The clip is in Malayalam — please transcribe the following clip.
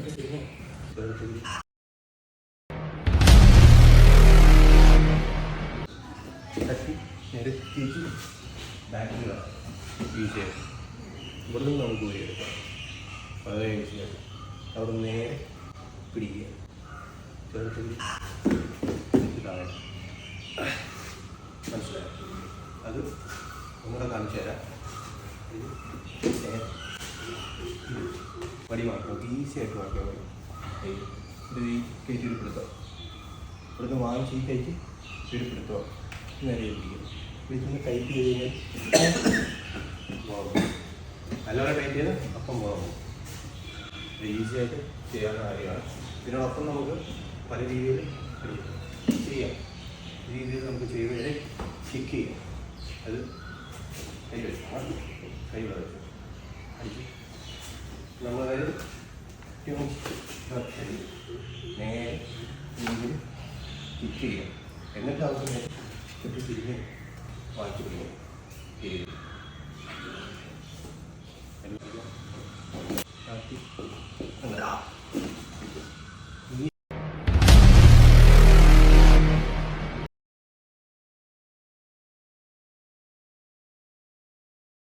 തട്ടി നേരെ തിരിച്ച് ബാക്കിൽ വീശ് ഇവിടെ നിന്ന് നമുക്ക് ഊരിയെടുക്കാം. അത് കഴിഞ്ഞ് അവിടെ നേരെ പിടിക്കുക. ചെറുത്തുള്ളി താഴെ മനസ്സിലായി. അത് ഒന്നുകൂടെ കാണിച്ചു തരാം. വടി വാങ്ങിക്കും, ഈസി ആയിട്ട് വാങ്ങിക്കാൻ മതി. ഇത് ഈ കയറ്റി പിടുത്തോ, ഇവിടുന്ന് വാങ്ങിച്ച് ഈ കയറ്റി പിടിപ്പിടുത്തോ നേരെ പിടിക്കും. പിടിച്ചൊന്ന് ടൈറ്റ് ചെയ്ത് കഴിഞ്ഞാൽ മുളകും. നല്ലപോലെ ടൈറ്റ് ചെയ്ത് അപ്പം മുളകും. ഈസി ആയിട്ട് ചെയ്യാവുന്ന കാര്യമാണ്. ഇതിനോടൊപ്പം നമുക്ക് പല രീതിയിൽ ചെയ്യാം. രീതിയിൽ നമുക്ക് ചെയ്ത് കഴിഞ്ഞാൽ കിക്ക് ചെയ്യാം. അത് കൈ വെച്ചാൽ കൈ വരച്ച് അടിച്ച് നമ്മളതായത് നേരെ രീതിയിൽ കിക്ക് ചെയ്യാം. എന്നിട്ട് അവർക്ക് ചുറ്റി തിരിഞ്ഞ് വായിച്ചു പിടിക്കും. ചെയ്ത്